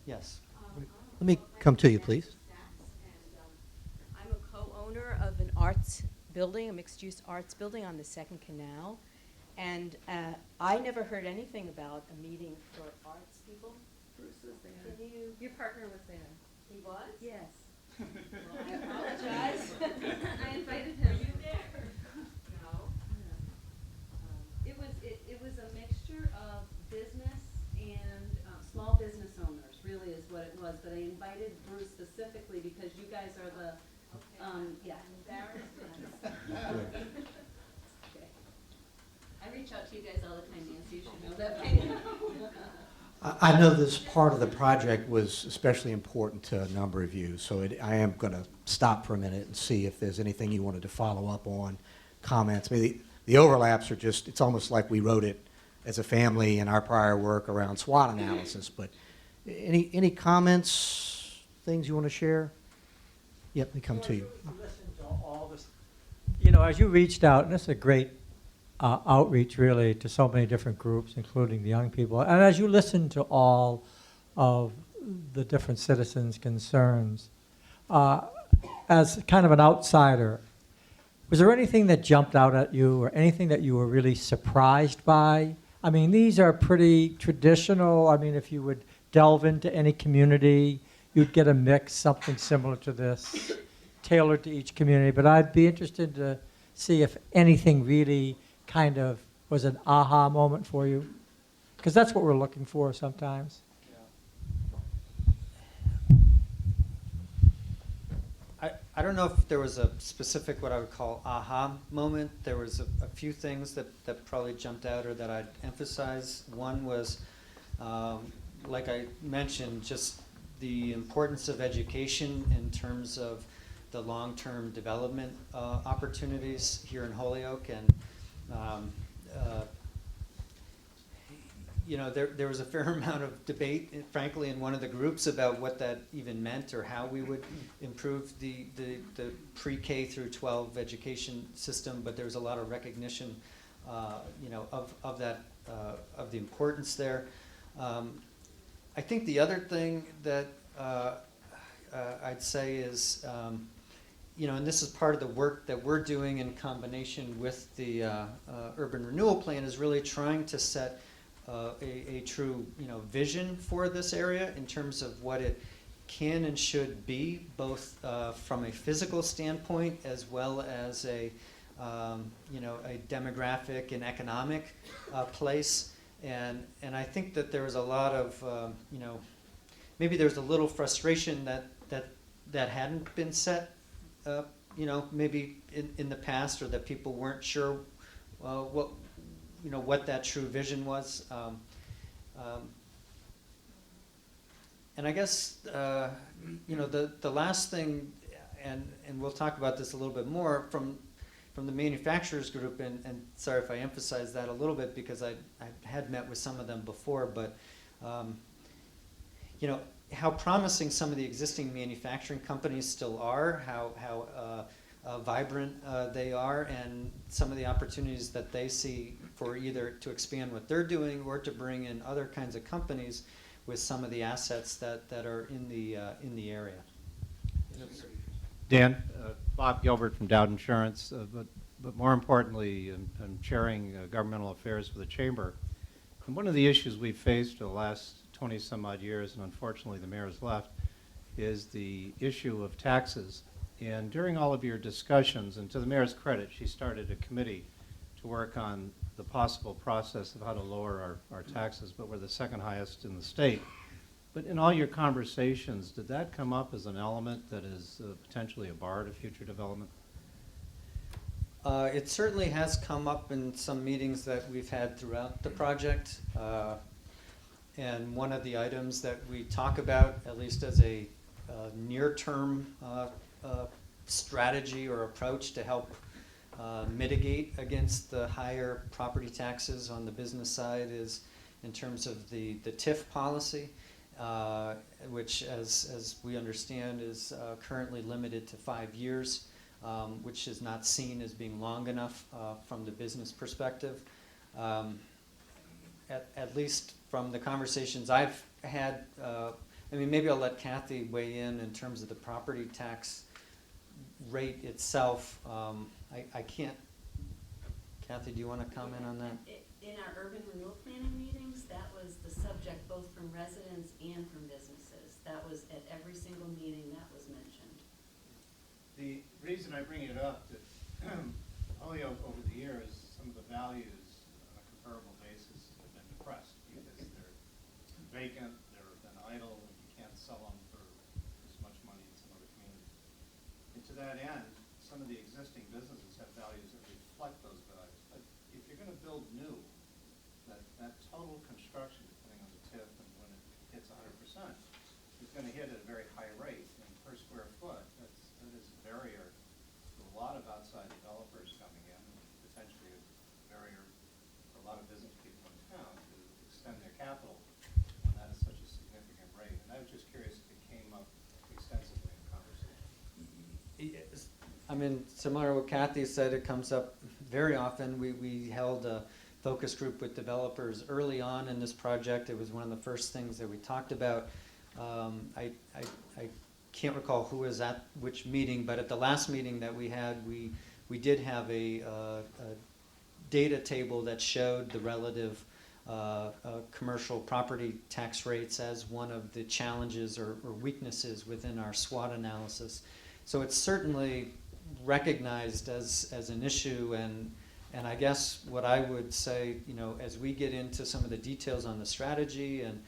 Yes. Let me come to you, please. I'm a co-owner of an arts building, a mixed-use arts building on the Second Canal. And I never heard anything about a meeting for arts people. Bruce was there. Can you? Your partner was there. He was? Yes. Well, I apologize. I invited him. Were you there? No. It was a mixture of business and small business owners, really is what it was. But I invited Bruce specifically because you guys are the, yeah. I'm embarrassed. Okay. I reach out to you guys all the time, Nancy, you should know that by now. I know this part of the project was especially important to a number of you, so I am going to stop for a minute and see if there's anything you wanted to follow up on, comments. I mean, the overlaps are just, it's almost like we wrote it as a family in our prior work around SWOT analysis, but any comments, things you want to share? Yep, they come to you. Listen to all this. You know, as you reached out, and this is a great outreach really to so many different groups, including the young people, and as you listen to all of the different citizens' concerns, as kind of an outsider, was there anything that jumped out at you or anything that you were really surprised by? I mean, these are pretty traditional. I mean, if you would delve into any community, you'd get a mix, something similar to this, tailored to each community. But I'd be interested to see if anything really kind of was an aha moment for you, because that's what we're looking for sometimes. I don't know if there was a specific what I would call aha moment. There was a few things that probably jumped out or that I'd emphasize. One was, like I mentioned, just the importance of education in terms of the long-term development opportunities here in Holyoke. And you know, there was a fair amount of debate, frankly, in one of the groups about what that even meant or how we would improve the pre-K through 12 education system. But there was a lot of recognition, you know, of that of the importance there. I think the other thing that I'd say is, you know, and this is part of the work that we're doing in combination with the urban renewal plan, is really trying to set a true, you know, vision for this area in terms of what it can and should be, both from a physical standpoint as well as a, you know, a demographic and economic place. And I think that there was a lot of, you know, maybe there's a little frustration that hadn't been set, you know, maybe in the past, or that people weren't sure what, you know, what that true vision was. And I guess, you know, the last thing, and we'll talk about this a little bit more from the manufacturers group, and sorry if I emphasize that a little bit because I had met with some of them before, but you know, how promising some of the existing manufacturing companies still are, how vibrant they are, and some of the opportunities that they see for either to expand what they're doing or to bring in other kinds of companies with some of the assets that are in the area. Dan, Bob Gilbert from Dowd Insurance, but more importantly, I'm chairing governmental affairs for the Chamber. And one of the issues we've faced for the last 20 some odd years, and unfortunately the mayor's left, is the issue of taxes. And during all of your discussions, and to the mayor's credit, she started a committee to work on the possible process of how to lower our taxes, but we're the second highest in the state. But in all your conversations, did that come up as an element that is potentially a bar to future development? It certainly has come up in some meetings that we've had throughout the project. And one of the items that we talk about, at least as a near-term strategy or approach to help mitigate against the higher property taxes on the business side, is in terms of the TIF policy, which, as we understand, is currently limited to 5 years, which is not seen as being long enough from the business perspective. At least from the conversations I've had I mean, maybe I'll let Kathy weigh in terms of the property tax rate itself. I can't, Kathy, do you want to comment on that? In our urban renewal planning meetings, that was the subject both from residents and from businesses. That was at every single meeting that was mentioned. The reason I bring it up, that Holyoke over the years, some of the values on a comparable basis have been depressed because they're vacant, they're been idle, and you can't sell them for as much money in some other communities. And to that end, some of the existing businesses have values that reflect those values. But if you're going to build new, that total construction, depending on the TIF and when it hits 100%, is going to hit at a very high rate. And per square foot, that is a barrier to a lot of outside developers coming in, and potentially a barrier for a lot of business people in town to extend their capital when that is such a significant rate. And I was just curious if it came up extensively in conversation. Yes. I mean, similar to what Kathy said, it comes up very often. We held a focus group with developers early on in this project. It was one of the first things that we talked about. I can't recall who was at which meeting, but at the last meeting that we had, we did have a data table that showed the relative commercial property tax rates as one of the challenges or weaknesses within our SWOT analysis. So it's certainly recognized as an issue, and I guess what I would say, you know, as we get into some of the details on the strategy and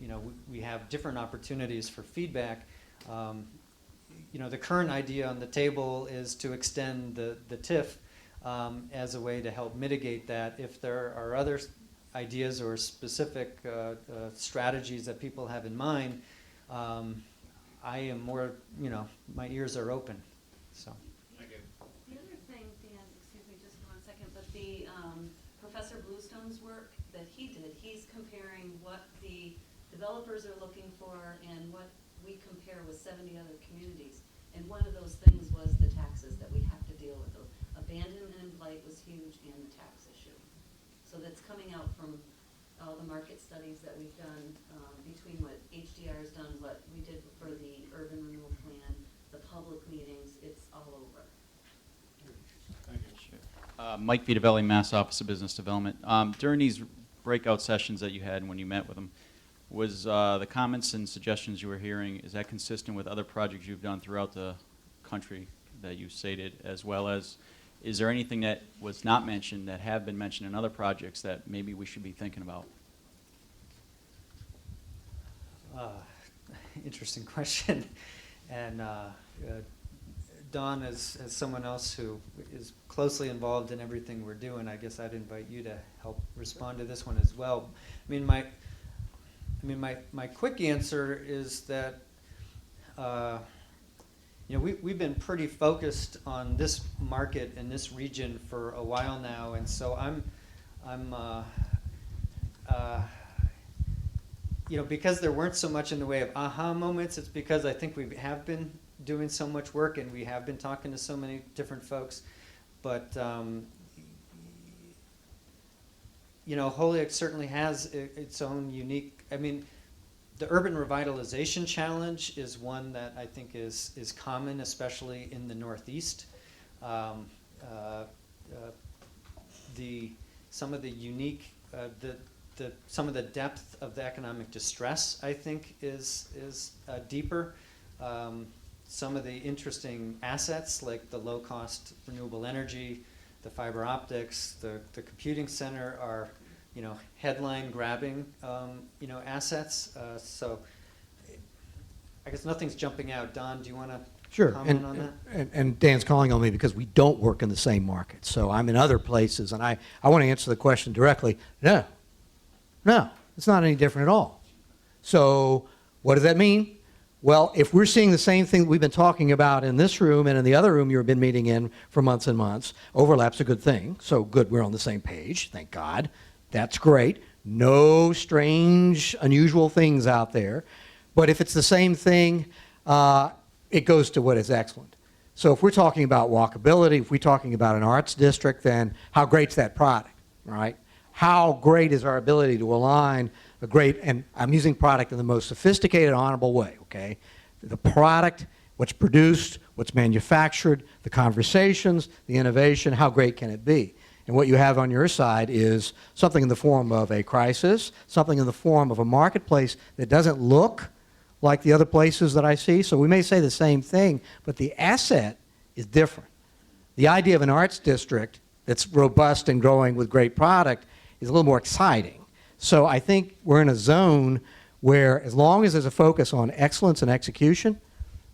you know, we have different opportunities for feedback. You know, the current idea on the table is to extend the TIF as a way to help mitigate that. If there are other ideas or specific strategies that people have in mind, I am more, you know, my ears are open, so. The other thing, Dan, excuse me just for 1 second, but the Professor Bluestone's work that he did, he's comparing what the developers are looking for and what we compare with 70 other communities. And one of those things was the taxes that we have to deal with. Abandonment and blight was huge, and the tax issue. So that's coming out from all the market studies that we've done between what HDR has done, what we did for the urban renewal plan, the public meetings, it's all over. Thank you. Mike Vitavelli, Mass Office of Business Development. During these breakout sessions that you had and when you met with them, was the comments and suggestions you were hearing, is that consistent with other projects you've done throughout the country that you stated, as well as, is there anything that was not mentioned that have been mentioned in other projects that maybe we should be thinking about? Interesting question. And Don, as someone else who is closely involved in everything we're doing, I guess I'd invite you to help respond to this one as well. My quick answer is that you know, we've been pretty focused on this market and this region for a while now, and so you know, because there weren't so much in the way of aha moments, it's because I think we have been doing so much work and we have been talking to so many different folks. But you know, Holyoke certainly has its own unique, I mean, the urban revitalization challenge is one that I think is common, especially in the Northeast. Some of the unique, some of the depth of the economic distress, I think, is deeper. Some of the interesting assets, like the low-cost renewable energy, the fiber optics, the computing center, are, you know, headline-grabbing, you know, assets. So I guess nothing's jumping out. Don, do you want to comment on that? And Dan's calling on me because we don't work in the same market. So I'm in other places, and I want to answer the question directly. No, it's not any different at all. So what does that mean? Well, if we're seeing the same thing we've been talking about in this room and in the other room you've been meeting in for months and months, overlap's a good thing. So good, we're on the same page, thank God. That's great. No strange, unusual things out there. But if it's the same thing, it goes to what is excellent. So if we're talking about walkability, if we're talking about an arts district, then how great's that product, right? How great is our ability to align a great, and I'm using product in the most sophisticated, honorable way, okay? The product, what's produced, what's manufactured, the conversations, the innovation, how great can it be? And what you have on your side is something in the form of a crisis, something in the form of a marketplace that doesn't look like the other places that I see. So we may say the same thing, but the asset is different. The idea of an arts district that's robust and growing with great product is a little more exciting. So I think we're in a zone where as long as there's a focus on excellence and execution,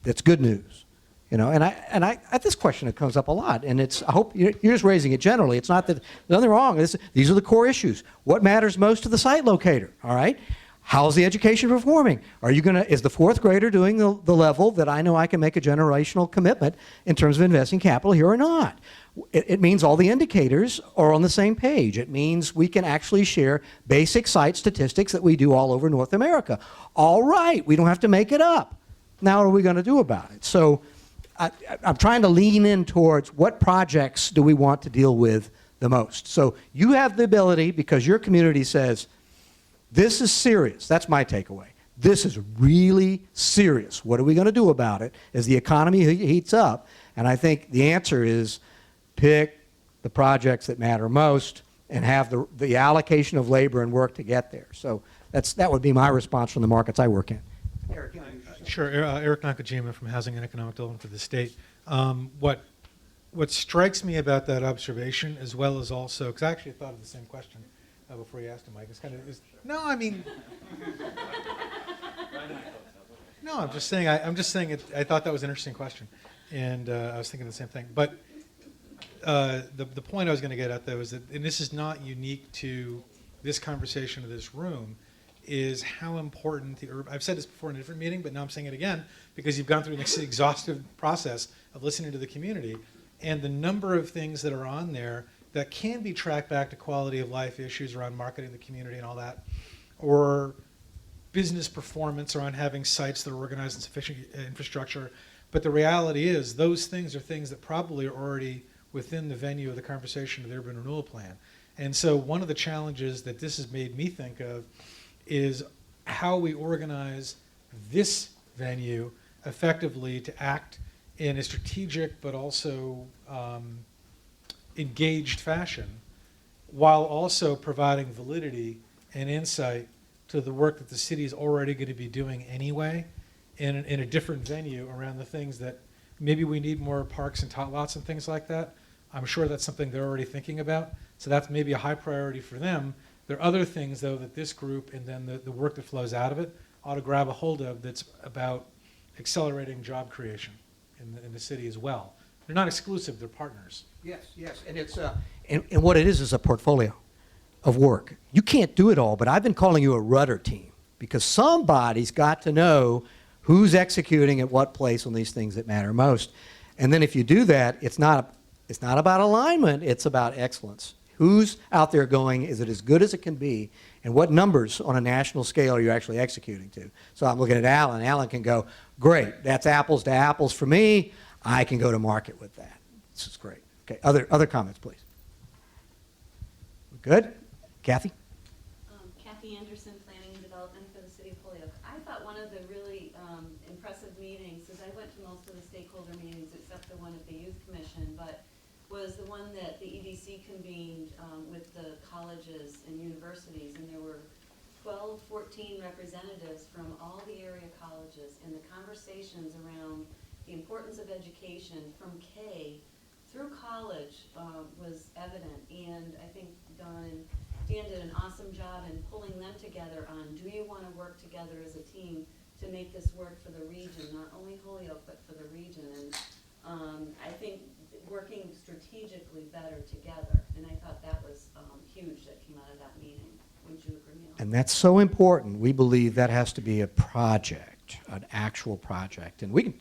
that's good news. You know, and I this question that comes up a lot, and it's, I hope you're just raising it generally. It's not that, there's nothing wrong. These are the core issues. What matters most to the site locator, all right? How's the education performing? Are you gonna, is the fourth grader doing the level that I know I can make a generational commitment in terms of investing capital here or not? It means all the indicators are on the same page. It means we can actually share basic site statistics that we do all over North America. All right, we don't have to make it up. Now what are we gonna do about it? So I'm trying to lean in towards what projects do we want to deal with the most. So you have the ability, because your community says, this is serious. That's my takeaway. This is really serious. What are we going to do about it as the economy heats up? And I think the answer is pick the projects that matter most and have the allocation of labor and work to get there. So that would be my response from the markets I work in. Eric, you know, Sure. Eric Nakajima from Housing and Economic Development for the state. What strikes me about that observation, as well as also, because I actually thought of the same question before you asked him, Mike, it's kind of, no, I mean, no, I'm just saying I thought that was an interesting question, and I was thinking the same thing. But the point I was going to get at, though, is that, and this is not unique to this conversation or this room, is how important the urban, I've said this before in a different meeting, but now I'm saying it again, because you've gone through an exhaustive process of listening to the community, and the number of things that are on there that can be tracked back to quality of life issues around marketing the community and all that, or business performance around having sites that are organized and sufficient infrastructure. But the reality is those things are things that probably are already within the venue of the conversation of the urban renewal plan. And so one of the challenges that this has made me think of is how we organize this venue effectively to act in a strategic but also engaged fashion, while also providing validity and insight to the work that the city is already going to be doing anyway in a different venue around the things that maybe we need more parks and tot lots and things like that. I'm sure that's something they're already thinking about. So that's maybe a high priority for them. There are other things, though, that this group and then the work that flows out of it ought to grab a hold of that's about accelerating job creation in the city as well. They're not exclusive, they're partners. yes, yes, and it's and what it is a portfolio of work. You can't do it all, but I've been calling you a rudder team because somebody's got to know who's executing at what place on these things that matter most. And then if you do that, it's not about alignment, it's about excellence. Who's out there going, is it as good as it can be, and what numbers on a national scale are you actually executing to? So I'm looking at Alan. Alan can go, great, that's apples to apples for me. I can go to market with that. This is great. Okay, other comments, please. Good? Kathy? Kathy Anderson, Planning and Development for the City of Holyoke. I thought one of the really impressive meetings, is I went to most of the stakeholder meetings except the one at the Youth Commission, but was the one that the EDC convened with the colleges and universities, and there were 12, 14 representatives from all the area colleges, and the conversations around the importance of education from K through college was evident. And I think Don and Dan did an awesome job in pulling them together on, do you want to work together as a team to make this work for the region, not only Holyoke, but for the region. And I think working strategically better together, and I thought that was huge that came out of that meeting. Wouldn't you agree, Neil? And that's so important. We believe that has to be a project, an actual project. And we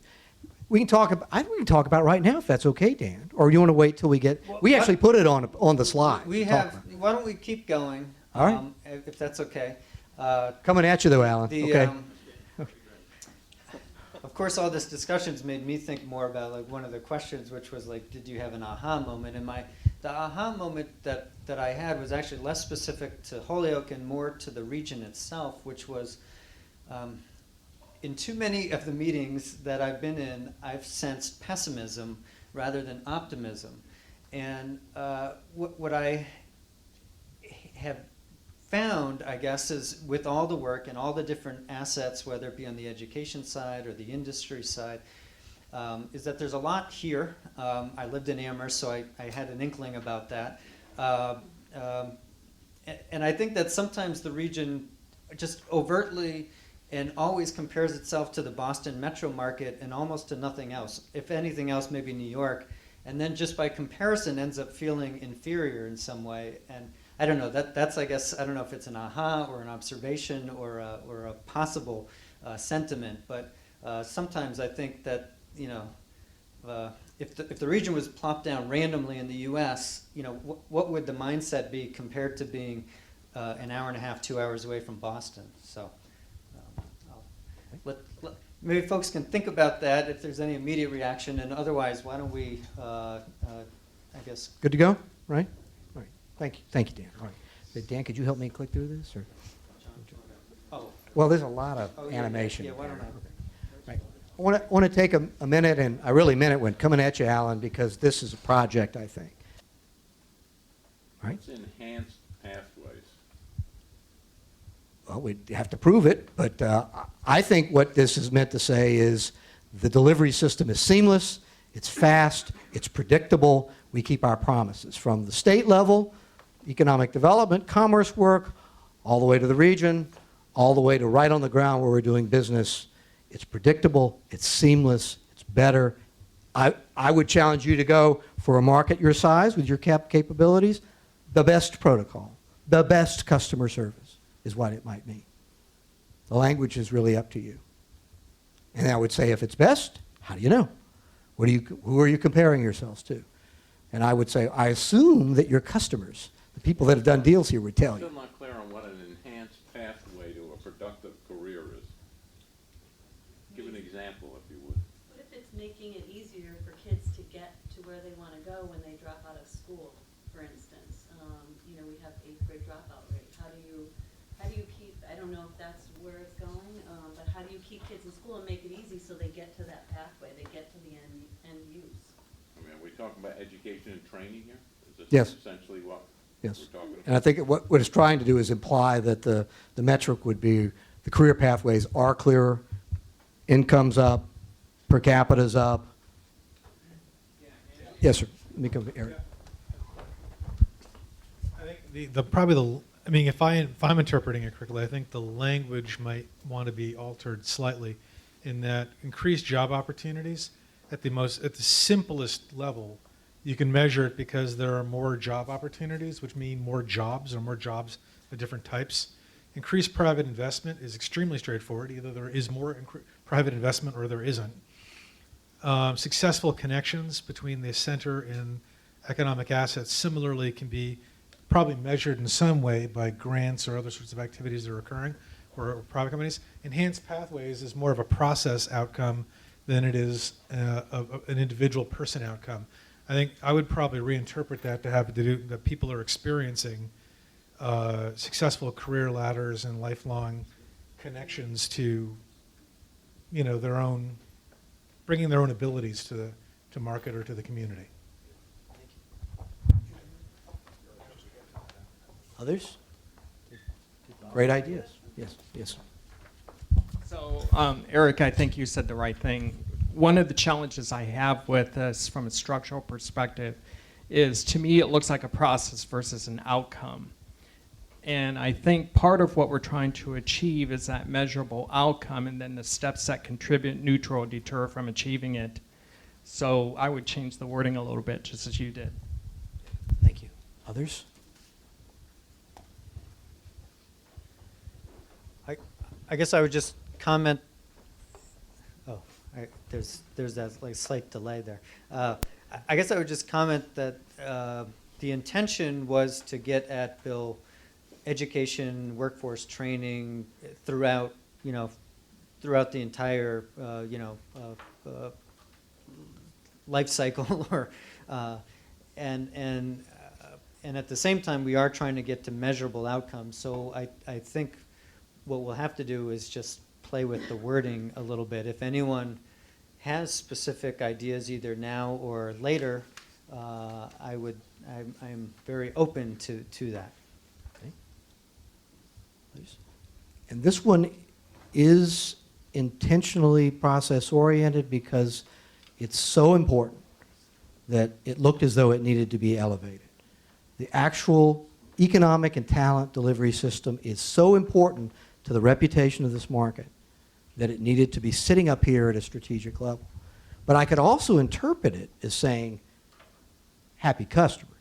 can talk about, I think we can talk about it right now if that's okay, Dan. Or you want to wait till we get, Well, we actually put it on the slide. We have, why don't we keep going? All right. If that's okay. Coming at you though, Alan. The, Okay. course, all this discussion's made me think more about like one of the questions, which was like, did you have an aha moment? And the aha moment that I had was actually less specific to Holyoke and more to the region itself, which was in too many of the meetings that I've been in, I've sensed pessimism rather than optimism. And what I have found, I guess, is with all the work and all the different assets, whether it be on the education side or the industry side, is that there's a lot here. I lived in Amherst, so I had an inkling about that. And I think that sometimes the region just overtly and always compares itself to the Boston metro market and almost to nothing else. If anything else, maybe New York. And then just by comparison ends up feeling inferior in some way. And I don't know, that's I guess, I don't know if it's an aha or an observation or a possible sentiment, but sometimes I think that, you know, if the region was plopped down randomly in the US, you know, what would the mindset be compared to being an hour and a half, 2 hours away from Boston? So maybe folks can think about that if there's any immediate reaction, and otherwise, why don't we, I guess. Good to go, right? All right. Thank you, Dan. All right. Dan, could you help me click through this? Or? Oh, Well, there's a lot of oh, yeah, animation. Yeah, why don't I? Right. I want to take a minute, and I really meant it when coming at you, Alan, because this is a project, I think. Right? It's enhanced pathways. Well, we'd have to prove it, but I think what this is meant to say is the delivery system is seamless, it's fast, it's predictable, we keep our promises. From the state level, economic development, commerce work, all the way to the region, all the way to right on the ground where we're doing business. It's predictable, it's seamless, it's better. I would challenge you to go for a market your size with your capabilities, the best protocol, the best customer service is what it might mean. The language is really up to you. And I would say if it's best, how do you know? Who are you comparing yourselves to? And I would say, I assume that your customers, the people that have done deals here, would tell I'm you. still not clear on what an enhanced pathway to a productive career is. Give an example, if you would. What if it's making it easier for kids to get to where they want to go when they drop out of school, for instance? You know, we have 8th grade dropout rate. How do you keep, I don't know if that's where it's going, but how do you keep kids in school and make it easy so they get to that pathway, they get to the end use? I mean, are we talking about education and training here? Is this Yes. essentially what Yes. we're talking about? And I think what it's trying to do is imply that the metric would be the career pathways are clearer, income's up, per capita's up. Yes, sir. Let me come to Eric. I think I mean, if I'm interpreting it correctly, I think the language might want to be altered slightly in that increased job opportunities at the simplest level, you can measure it because there are more job opportunities, which mean more jobs or more jobs of different types. Increased private investment is extremely straightforward. Either there is more private investment or there isn't. Successful connections between the center and economic assets similarly can be probably measured in some way by grants or other sorts of activities that are occurring or private companies. Enhanced pathways is more of a process outcome than it is an individual person outcome. I think I would probably reinterpret that to have to do that people are experiencing successful career ladders and lifelong connections to, you know, bringing their own abilities to market or to the community. Others? Great ideas. Yes, yes. So, Eric, I think you said the right thing. One of the challenges I have with this from a structural perspective is, to me, it looks like a process versus an outcome. And I think part of what we're trying to achieve is that measurable outcome, and then the steps that contribute, neutral, deter from achieving it. So I would change the wording a little bit, just as you did. Thank you. Others? I guess I would just comment. Oh, there's that like slight delay there. I guess I would just comment that the intention was to get at, Bill, education, workforce training throughout, you know, throughout the entire, life cycle, or, and at the same time, we are trying to get to measurable outcomes. So I think what we'll have to do is just play with the wording a little bit. If anyone has specific ideas, either now or later, I'm very open to that. Okay. Please. And this one is intentionally process-oriented because it's so important that it looked as though it needed to be elevated. The actual economic and talent delivery system is so important to the reputation of this market that it needed to be sitting up here at a strategic level. But I could also interpret it as saying happy customers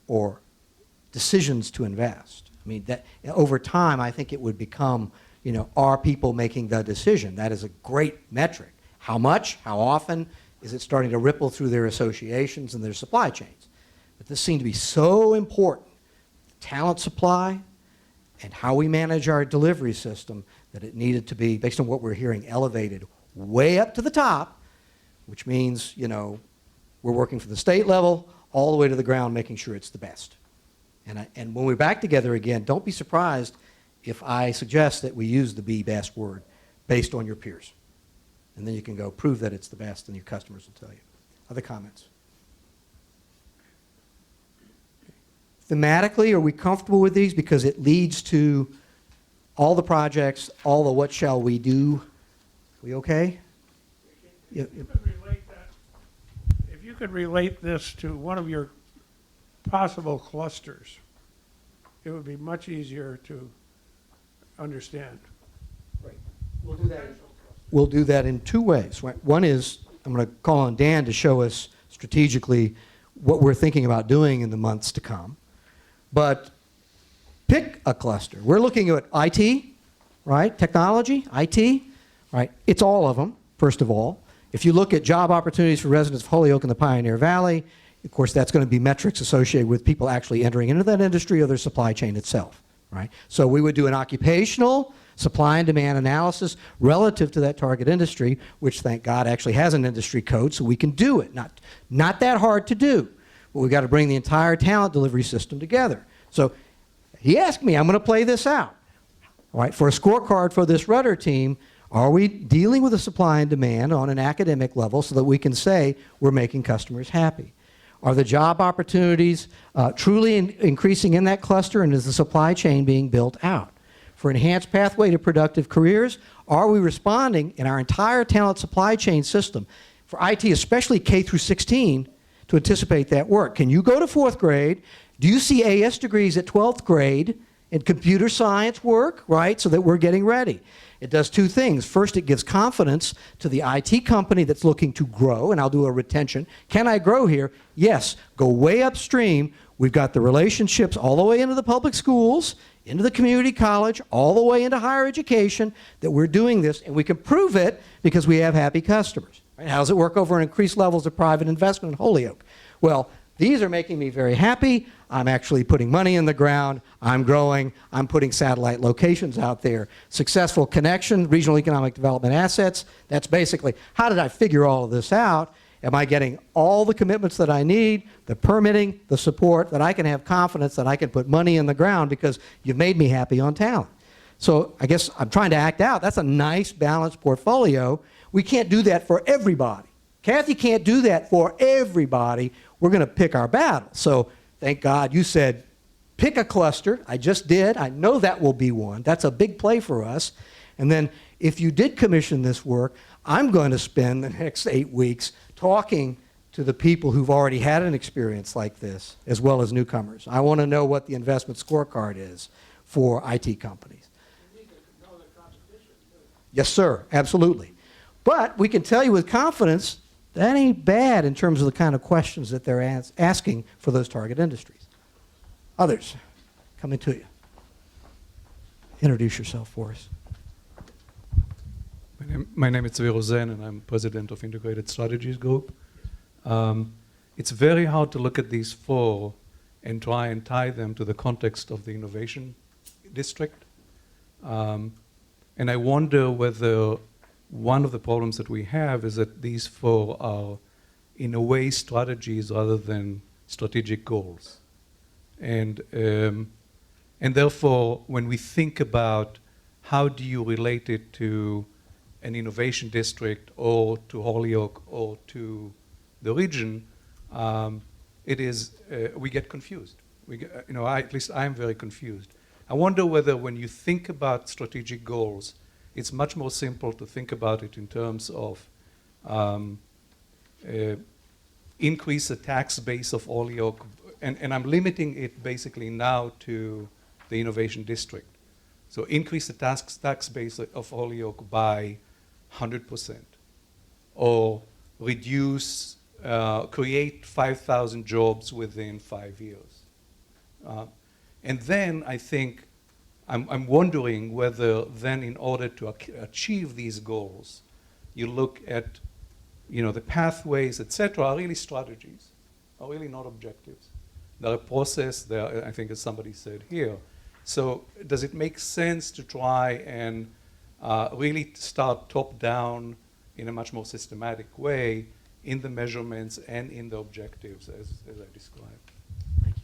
or decisions to invest. I mean, that over time, I think it would become, are people making the decision? That is a great metric. How much? How often? Is it starting to ripple through their associations and their supply chains? But this seemed to be so important, talent supply and how we manage our delivery system, that it needed to be, based on what we're hearing, elevated way up to the top, which means, we're working from the state level all the way to the ground, making sure it's the best. And when we're back together again, don't be surprised if I suggest that we use the be best word based on your peers. And then you can go prove that it's the best, and your customers will tell you. Other comments? Thematically, are we comfortable with these? Because it leads to all the projects, all the what shall we do. We okay? If you could relate this to one of your possible clusters, it would be much easier to understand. Right. We'll do that. We'll do that in two ways. One is, I'm going to call on Dan to show us strategically what we're thinking about doing in the months to come. But pick a cluster. We're looking at IT, right? Technology, IT, right? It's all of them, first of all. If you look at job opportunities for residents of Holyoke and the Pioneer Valley, of course, that's going to be metrics associated with people actually entering into that industry or their supply chain itself, right? So we would do an occupational supply and demand analysis relative to that target industry, which, thank God, actually has an industry code, so we can do it. Not that hard to do, but we've got to bring the entire talent delivery system together. So he asked me, I'm going to play this out. All right, for a scorecard for this rudder team, are we dealing with the supply and demand on an academic level so that we can say we're making customers happy? Are the job opportunities truly increasing in that cluster, and is the supply chain being built out? For enhanced pathway to productive careers, are we responding in our entire talent supply chain system, for IT, especially K through 16, to anticipate that work? Can you go to 4th grade? Do you see AS degrees at 12th grade in computer science work, right, so that we're getting ready? It does two things. First, it gives confidence to the IT company that's looking to grow, and I'll do a retention. Can I grow here? Yes. Go way upstream. We've got the relationships all the way into the public schools, into the community college, all the way into higher education, that we're doing this, and we can prove it because we have happy customers. Right? How does it work over increased levels of private investment in Holyoke? Well, these are making me very happy. I'm actually putting money in the ground. I'm growing. I'm putting satellite locations out there. Successful connection, regional economic development assets. That's basically, how did I figure all of this out? Am I getting all the commitments that I need, the permitting, the support, that I can have confidence that I can put money in the ground because you've made me happy on talent? So I guess I'm trying to act out. That's a nice, balanced portfolio. We can't do that for everybody. Kathy can't do that for everybody. We're going to pick our battle. So thank God you said, pick a cluster. I just did. I know that will be one. That's a big play for us. And then if you did commission this work, I'm going to spend the next 8 weeks talking to the people who've already had an experience like this, as well as newcomers. I want to know what the investment scorecard is for IT companies. You need to know the competition, too. Yes, sir. Absolutely. But we can tell you with confidence that ain't bad in terms of the kind of questions that they're asking for those target industries. Others, coming to you. Introduce yourself for us. My name is Zvi Rosen, and I'm president of Integrated Strategies Group. It's very hard to look at these four and try and tie them to the context of the innovation district. And I wonder whether one of the problems that we have is that these four are, in a way, strategies rather than strategic goals. And therefore, when we think about how do you relate it to an innovation district or to Holyoke or to the region, we get confused. At least I'm very confused. I wonder whether when you think about strategic goals, it's much more simple to think about it in terms of increase the tax base of Holyoke, and I'm limiting it basically now to the innovation district. So increase the tax base of Holyoke by 100%, or reduce, create 5,000 jobs within 5 years. And then I think I'm wondering whether then in order to achieve these goals, you look at, the pathways, et cetera, are really strategies, are really not objectives. They're a process, I think as somebody said here. So does it make sense to try and really start top down in a much more systematic way in the measurements and in the objectives as I described? Thank you.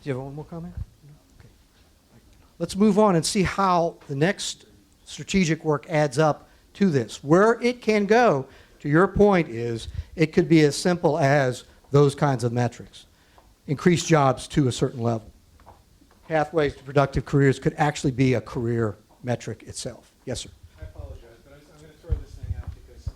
Do you have one more comment? No? Okay. Let's move on and see how the next strategic work adds up to this. Where it can go, to your point, is it could be as simple as those kinds of metrics. Increase jobs to a certain level. Pathways to productive careers could actually be a career metric itself. Yes, sir. I apologize, but I'm going to throw this thing out because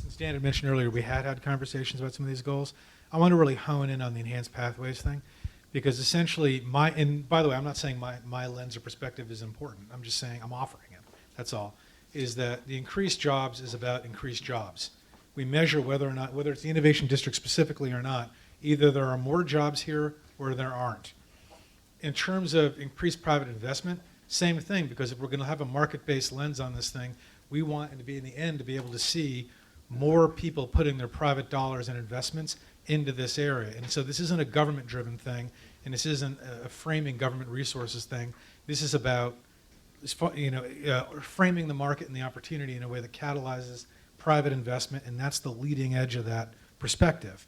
since Dan had mentioned earlier, we had conversations about some of these goals. I want to really hone in on the enhanced pathways thing, because essentially and by the way, I'm not saying my lens or perspective is important. I'm just saying I'm offering it. That's all. Is that the increased jobs is about increased jobs. We measure whether it's the innovation district specifically or not, either there are more jobs here or there aren't. In terms of increased private investment, same thing, because if we're going to have a market-based lens on this thing, we want it to be, in the end, to be able to see more people putting their private dollars and investments into this area. And so this isn't a government-driven thing, and this isn't a framing government resources thing. This is about framing the market and the opportunity in a way that catalyzes private investment, and that's the leading edge of that perspective.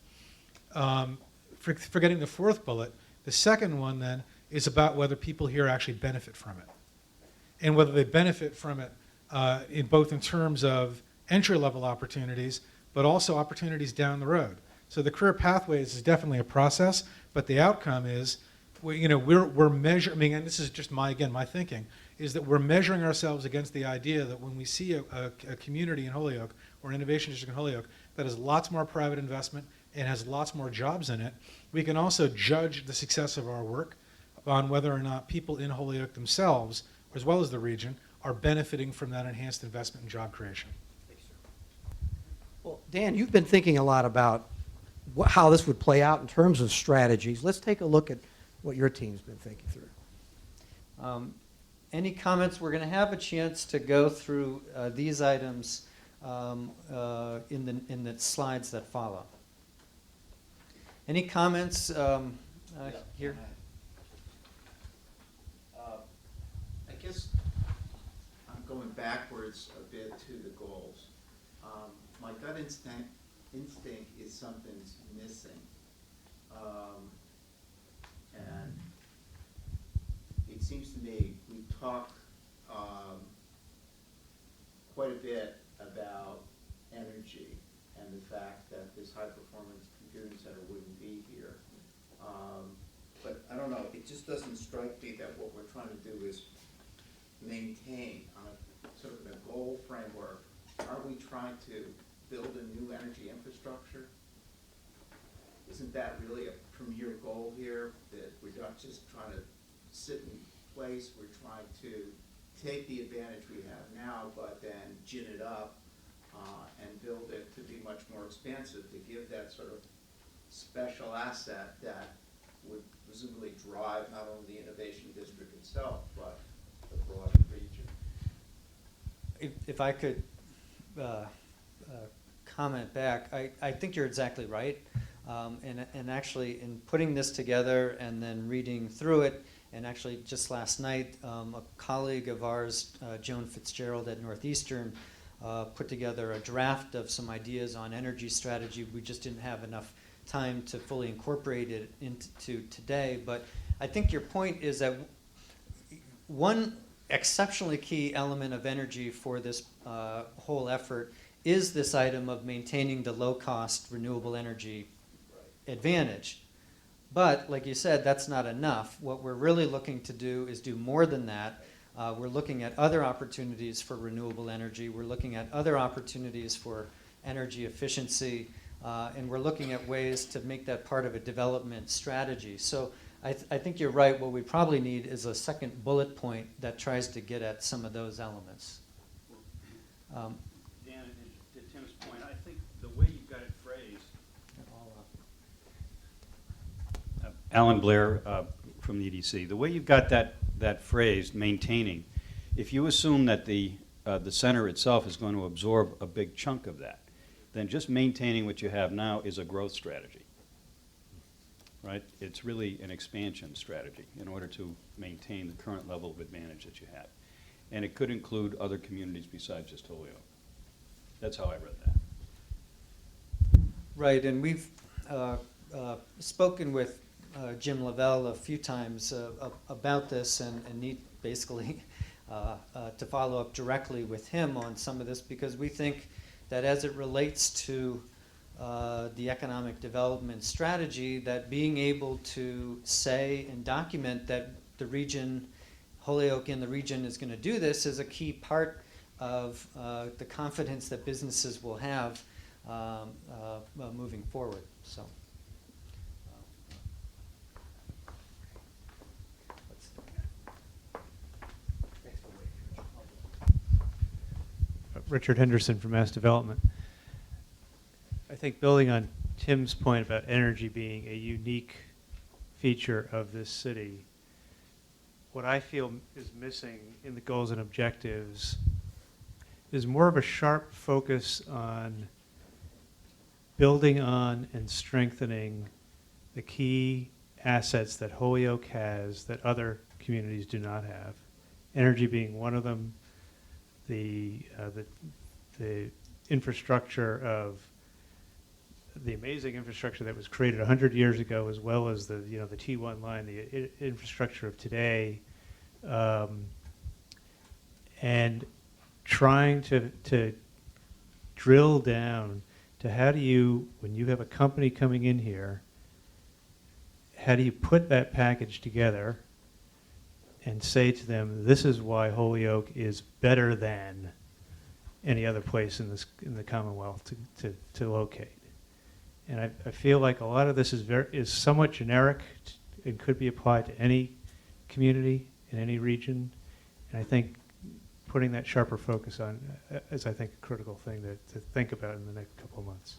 Forgetting the fourth bullet, the second one then is about whether people here actually benefit from it, and whether they benefit from it in terms of entry-level opportunities, but also opportunities down the road. So the career pathways is definitely a process, but the outcome is, we're measuring, and this is just my thinking, is that we're measuring ourselves against the idea that when we see a community in Holyoke or an innovation district in Holyoke that has lots more private investment and has lots more jobs in it, we can also judge the success of our work on whether or not people in Holyoke themselves, as well as the region, are benefiting from that enhanced investment and job creation. Well, Dan, you've been thinking a lot about how this would play out in terms of strategies. Let's take a look at what your team's been thinking through. Any comments? We're going to have a chance to go through these items in the slides that follow. Any comments here? I guess I'm going backwards a bit to the goals. My gut instinct is something's missing. And it seems to me we talk quite a bit about energy and the fact that this high-performance computing center wouldn't be here. But I don't know, it just doesn't strike me that what we're trying to do is maintain on a sort of a goal framework. Are we trying to build a new energy infrastructure? Isn't that really a premier goal here, that we're not just trying to sit in place, we're trying to take the advantage we have now, but then gin it up and build it to be much more expansive, to give that sort of special asset that would presumably drive not only the innovation district itself, but the broader region. If I could comment back, I think you're exactly right. And actually, in putting this together and then reading through it, and actually just last night, a colleague of ours, Joan Fitzgerald at Northeastern, put together a draft of some ideas on energy strategy. We just didn't have enough time to fully incorporate it into today. But I think your point is that one exceptionally key element of energy for this whole effort is this item of maintaining the low-cost renewable energy advantage. But, like you said, that's not enough. What we're really looking to do is do more than that. We're looking at other opportunities for renewable energy. We're looking at other opportunities for energy efficiency. And we're looking at ways to make that part of a development strategy. So I think you're right. What we probably need is a second bullet point that tries to get at some of those elements. Dan, to Tim's point, I think the way you've got it phrased, Alan Blair from the EDC, the way you've got that phrased, maintaining, if you assume that the center itself is going to absorb a big chunk of that, then just maintaining what you have now is a growth strategy, right? It's really an expansion strategy in order to maintain the current level of advantage that you have. And it could include other communities besides just Holyoke. That's how I read that. Right, and we've spoken with Jim Lavelle a few times about this and need basically to follow up directly with him on some of this, because we think that as it relates to the economic development strategy, that being able to say and document that the region, Holyoke in the region, is going to do this is a key part of the confidence that businesses will have moving forward. So. Richard Henderson from Mass Development. I think building on Tim's point about energy being a unique feature of this city, what I feel is missing in the goals and objectives is more of a sharp focus on building on and strengthening the key assets that Holyoke has that other communities do not have. Energy being one of them. The infrastructure of the amazing infrastructure that was created 100 years ago, as well as the T1 line, the infrastructure of today, and trying to drill down to how do you, when you have a company coming in here, how do you put that package together and say to them, this is why Holyoke is better than any other place in the Commonwealth to locate. And I feel like a lot of this is somewhat generic and could be applied to any community in any region. And I think putting that sharper focus on is, I think, a critical thing to think about in the next couple of months.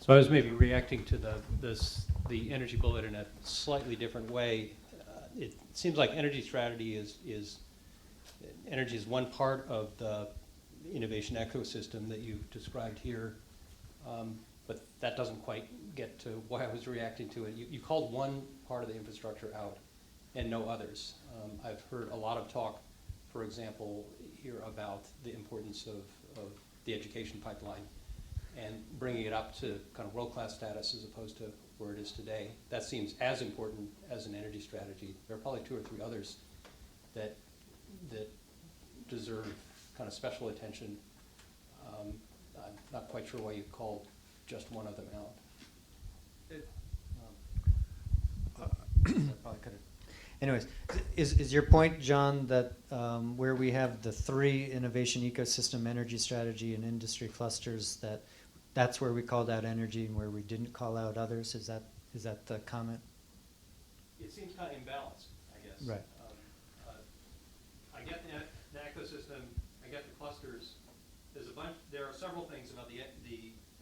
So I was maybe reacting to the energy bullet in a slightly different way. It seems like energy strategy is one part of the innovation ecosystem that you've described here, but that doesn't quite get to why I was reacting to it. You called one part of the infrastructure out and no others. I've heard a lot of talk, for example, here about the importance of the education pipeline and bringing it up to kind of world-class status as opposed to where it is today. That seems as important as an energy strategy. There are probably 2 or 3 others that deserve kind of special attention. I'm not quite sure why you called just one of them out. Probably could have. Anyways, is your point, John, that where we have the 3 innovation ecosystem, energy strategy, and industry clusters, that's where we called out energy, and where we didn't call out others? Is that the comment? It seems kind of imbalanced, I guess. Right. I get the ecosystem. I get the clusters. There are several things about the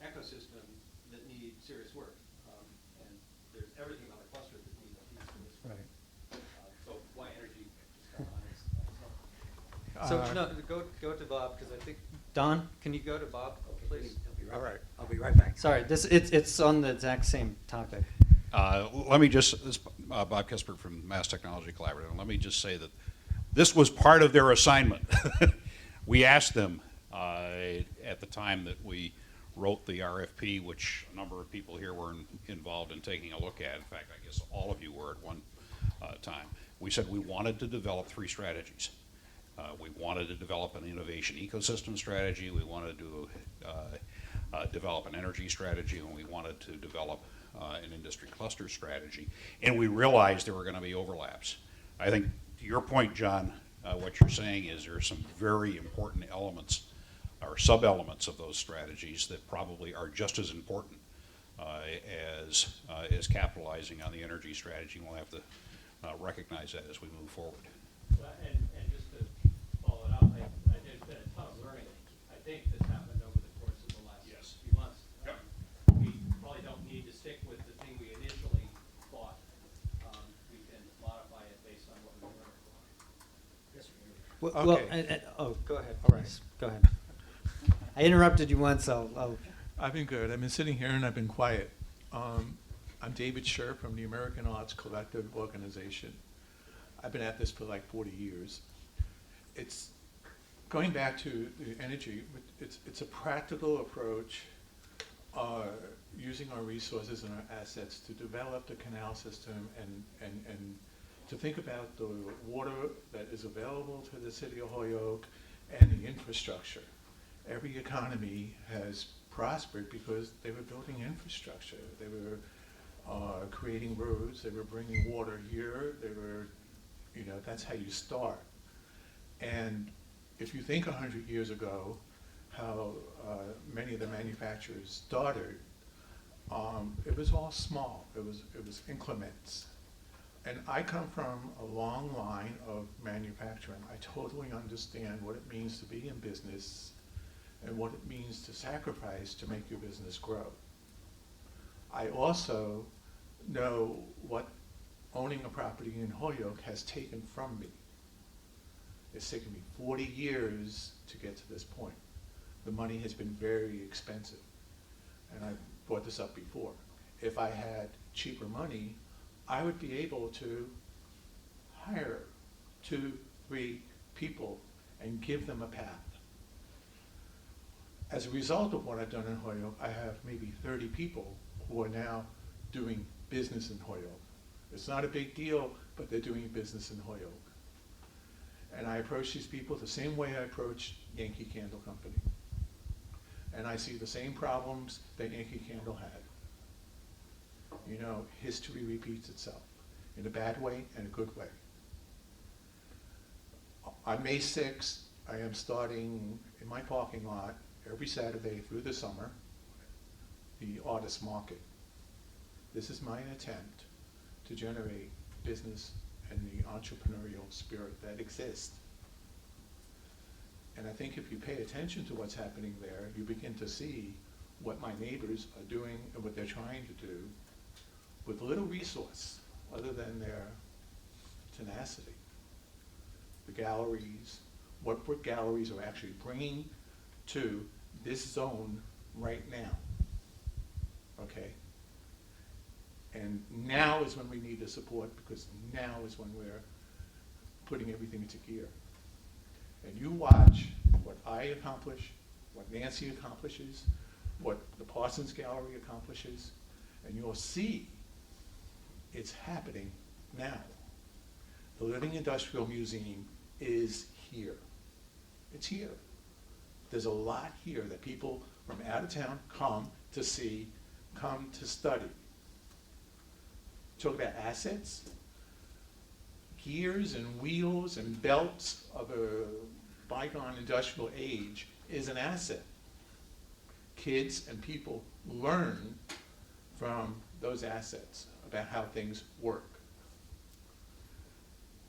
ecosystem that need serious work, and there's everything about the cluster that needs serious work. Right. So why energy is kind of on its own. So, no, go to Bob, because I think, Don, can you go to Bob, please? All right, I'll be right back. Sorry, it's on the exact same topic. Let me just, this is Bob Kesberg from Mass Technology Collaborative, and let me just say that this was part of their assignment. We asked them at the time that we wrote the RFP, which a number of people here were involved in taking a look at. In fact, I guess all of you were at one time. We said we wanted to develop 3 strategies. We wanted to develop an innovation ecosystem strategy, we wanted to develop an energy strategy, and we wanted to develop an industry cluster strategy. And we realized there were going to be overlaps. I think to your point, John, what you're saying is there are some very important elements or sub-elements of those strategies that probably are just as important as capitalizing on the energy strategy. We'll have to recognize that as we move forward. And just to follow it up, there's been a ton of learning, I think, that's happened over the course of the last few months. Yep. We probably don't need to stick with the thing we initially thought. We can modify it based on what we learned. Well, go ahead. All right, go ahead. I interrupted you once, I'll. I've been good. I've been sitting here and I've been quiet. I'm David Scher from the American Arts Collective Organization. I've been at this for like 40 years. It's going back to the energy. It's a practical approach, using our resources and our assets to develop the canal system and to think about the water that is available to the city of Holyoke and the infrastructure. Every economy has prospered because they were building infrastructure. They were creating roads. They were bringing water here. They were, that's how you start. And if you think 100 years ago, how many of the manufacturers started, it was all small. It was increments. And I come from a long line of manufacturing. I totally understand what it means to be in business and what it means to sacrifice to make your business grow. I also know what owning a property in Holyoke has taken from me. It's taken me 40 years to get to this point. The money has been very expensive. And I brought this up before. If I had cheaper money, I would be able to hire 2, 3 people and give them a path. As a result of what I've done in Holyoke, I have maybe 30 people who are now doing business in Holyoke. It's not a big deal, but they're doing business in Holyoke. And I approach these people the same way I approach Yankee Candle Company. And I see the same problems that Yankee Candle had. History repeats itself in a bad way and a good way. On May 6th, I am starting in my parking lot every Saturday through the summer, the artist market. This is my attempt to generate business and the entrepreneurial spirit that exists. And I think if you pay attention to what's happening there, you begin to see what my neighbors are doing and what they're trying to do with little resource other than their tenacity. The galleries, what galleries are actually bringing to this zone right now, okay? And now is when we need the support, because now is when we're putting everything into gear. And you watch what I accomplish, what Nancy accomplishes, what the Parsons Gallery accomplishes, and you'll see it's happening now. The Living Industrial Museum is here. It's here. There's a lot here that people from out of town come to see, come to study. Talk about assets, gears and wheels and belts of a bygone industrial age is an asset. Kids and people learn from those assets about how things work.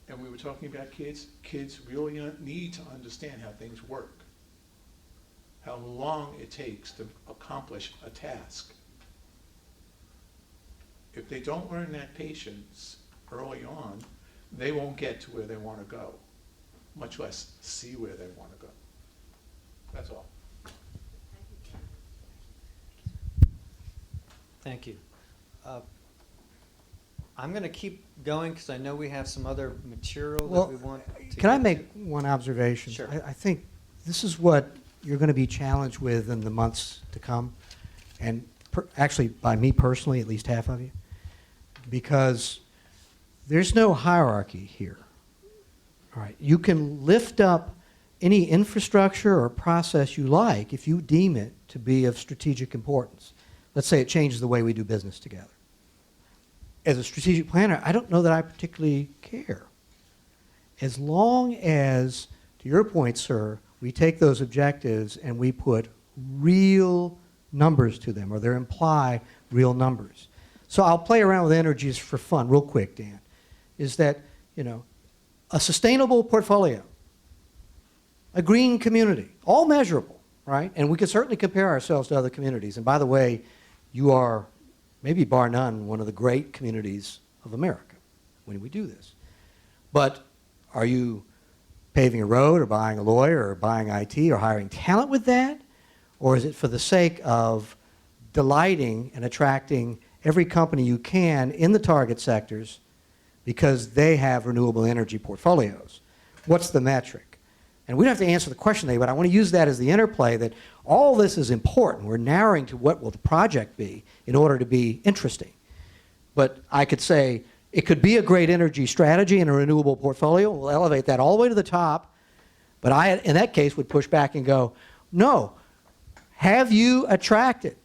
And we were talking about kids. Kids really need to understand how things work, how long it takes to accomplish a task. If they don't learn that patience early on, they won't get to where they want to go. much less see where they want to go. That's all. Thank you. I'm going to keep going because I know we have some other material that we want to Can I get make to. one observation? Sure. I think this is what you're going to be challenged with in the months to come, and actually by me personally, at least half of you, because there's no hierarchy here. All right, you can lift up any infrastructure or process you like if you deem it to be of strategic importance. Let's say it changes the way we do business together. As a strategic planner, I don't know that I particularly care. As long as, to your point, sir, we take those objectives and we put real numbers to them, or they imply real numbers. So I'll play around with energies for fun real quick, Dan. Is that, you know, a sustainable portfolio, a green community, all measurable, right? And we can certainly compare ourselves to other communities. And by the way, you are, maybe bar none, one of the great communities of America when we do this. But are you paving a road or buying a lawyer or buying IT or hiring talent with that? Or is it for the sake of delighting and attracting every company you can in the target sectors because they have renewable energy portfolios? What's the metric? And we don't have to answer the question today, but I want to use that as the interplay that all this is important. We're narrowing to what will the project be in order to be interesting. But I could say it could be a great energy strategy and a renewable portfolio. We'll elevate that all the way to the top. But I, in that case, would push back and go, no, have you attracted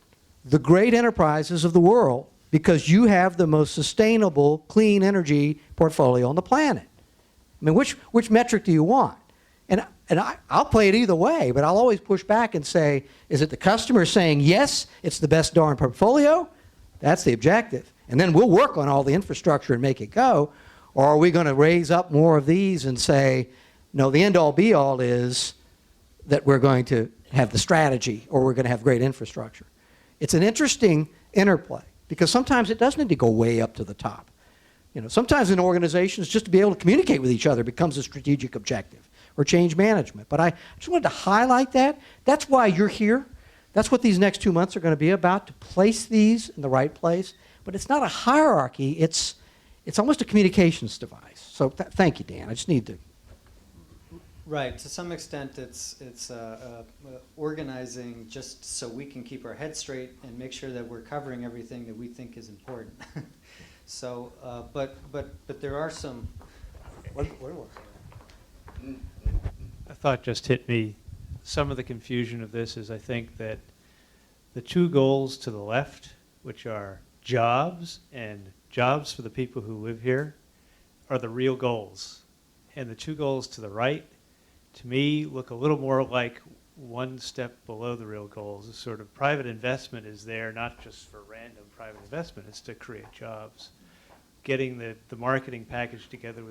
the great enterprises of the world because you have the most sustainable, clean energy portfolio on the planet? I mean, which metric do you want? And I'll play it either way, but I'll always push back and say, is it the customer saying, yes, it's the best darn portfolio? That's the objective. And then we'll work on all the infrastructure and make it go. Or are we going to raise up more of these and say, no, the end-all be-all is that we're going to have the strategy or we're going to have great infrastructure? It's an interesting interplay because sometimes it does need to go way up to the top. You know, sometimes in organizations, just to be able to communicate with each other becomes a strategic objective, or change management. But I just wanted to highlight that. That's why you're here. That's what these next 2 months are going to be about, to place these in the right place. But it's not a hierarchy. It's almost a communications device. So thank you, Dan. I just need to. Right. To some extent, it's organizing just so we can keep our heads straight and make sure that we're covering everything that we think is important. So, but there are some. A thought just hit me. Some of the confusion of this is I think that the two goals to the left, which are jobs and jobs for the people who live here, are the real goals. And the two goals to the right, to me, look a little more like one step below the real goals. The sort of private investment is there not just for random private investment, it's to create jobs. Getting the marketing package together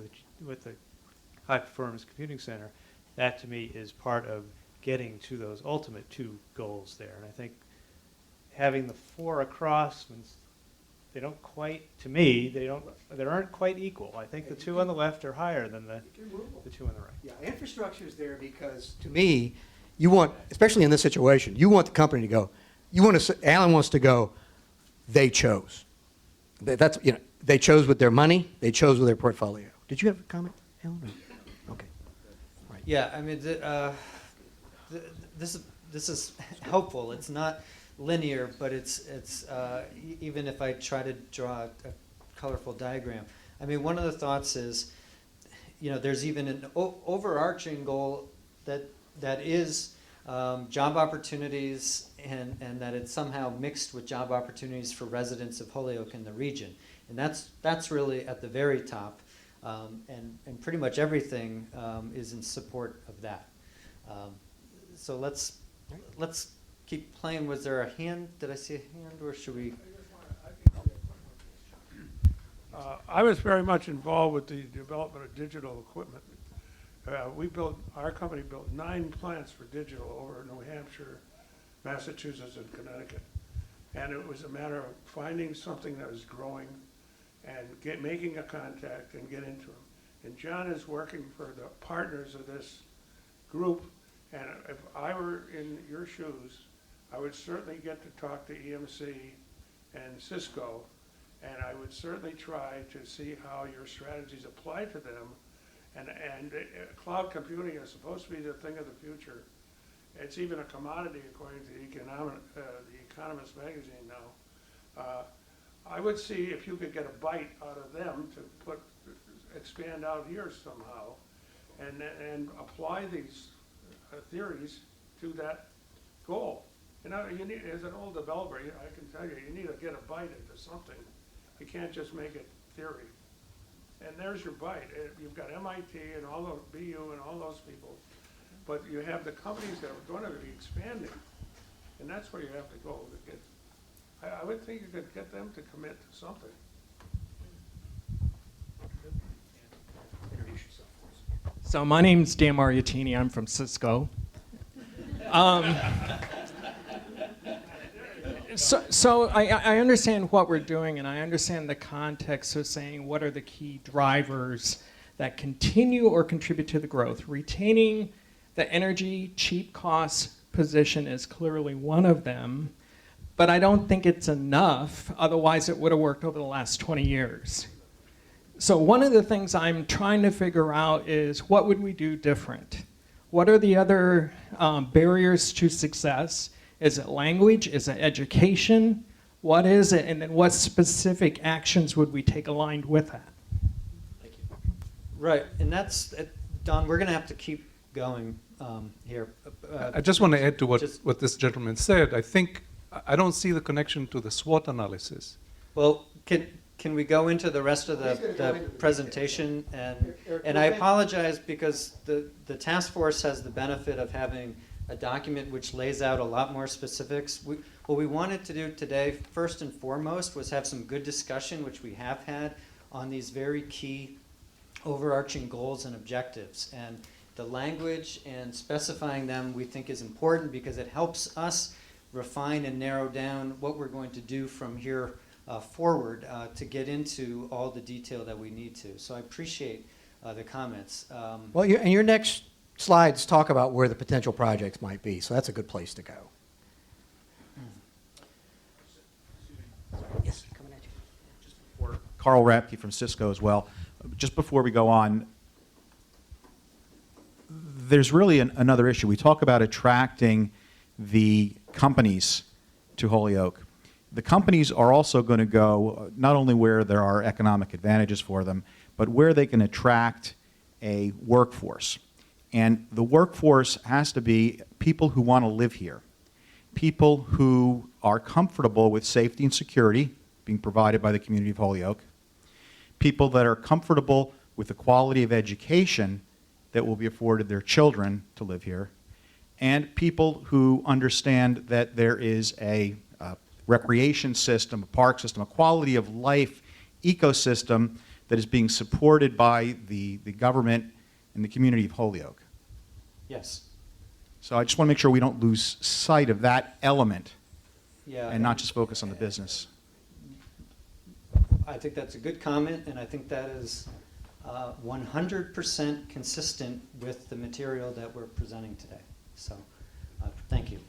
with the High Performance Computing Center, that to me is part of getting to those ultimate two goals there. And I think having the four across, they don't quite, to me, they aren't quite equal. I think the two on the left are higher than the two on the right. Yeah, infrastructure is there because, to me, you want, especially in this situation, you want the company to go, Alan wants to go, they chose. That's, you know, they chose with their money, they chose with their portfolio. Did you have a comment, Alan? Okay. Right. Yeah, I mean, this is helpful. It's not linear, but it's even if I try to draw a colorful diagram. I mean, one of the thoughts is, you know, there's even an overarching goal that is job opportunities and that it's somehow mixed with job opportunities for residents of Holyoke and the region. And that's really at the very top. And pretty much everything is in support of that. So let's keep playing. Was there a hand? Did I see a hand, or should we? I was very much involved with the development of digital equipment. Our company built 9 plants for digital over New Hampshire, Massachusetts, and Connecticut. And it was a matter of finding something that was growing and making a contact and get into them. And John is working for the partners of this group, and if I were in your shoes, I would certainly get to talk to EMC and Cisco, and I would certainly try to see how your strategies apply to them. And cloud computing is supposed to be the thing of the future. It's even a commodity according to the Economist magazine now. I would see if you could get a bite out of them to expand out here somehow, and apply these theories to that goal. You know, you need, as an old developer, I can tell you, you need to get a bite into something. You can't just make it theory. And there's your bite. You've got MIT and all the BU and all those people, but you have the companies that are going to be expanding, and that's where you have to go to get. I would think you could get them to commit to something. So my name's Dan Mariattini. I'm from Cisco. So I understand what we're doing, and I understand the context of saying what are the key drivers that continue or contribute to the growth. Retaining the energy cheap cost position is clearly one of them, but I don't think it's enough. Otherwise, it would have worked over the last 20 years. So one of the things I'm trying to figure out is what would we do different? What are the other barriers to success? Is it language? Is it education? What is it? And then what specific actions would we take aligned with that? Thank you. Right, and that's, Don, we're going to have to keep going here. I just want to add to what this gentleman said. I think I don't see the connection to the SWOT analysis. Well, can we go into the rest of the presentation? And I apologize because the task force has the benefit of having a document which lays out a lot more specifics. What we wanted to do today, first and foremost, was have some good discussion, which we have had, on these very key overarching goals and objectives. And the language and specifying them we think is important because it helps us refine and narrow down what we're going to do from here forward to get into all the detail that we need to. So I appreciate the comments. Well, your next slides talk about where the potential projects might be, so that's a good place to go. Yes, coming at you. Carl Rapke from Cisco as well. Just before we go on, there's really another issue. We talk about attracting the companies to Holyoke. The companies are also going to go not only where there are economic advantages for them, but where they can attract a workforce. And the workforce has to be people who want to live here, people who are comfortable with safety and security being provided by the community of Holyoke, people that are comfortable with the quality of education that will be afforded their children to live here, and people who understand that there is a recreation system, a park system, a quality of life ecosystem that is being supported by the government and the community of Holyoke. Yes. So I just want to make sure we don't lose sight of that element and not just focus on the business. I think that's a good comment, and I think that is 100% consistent with the material that we're presenting today. So thank you.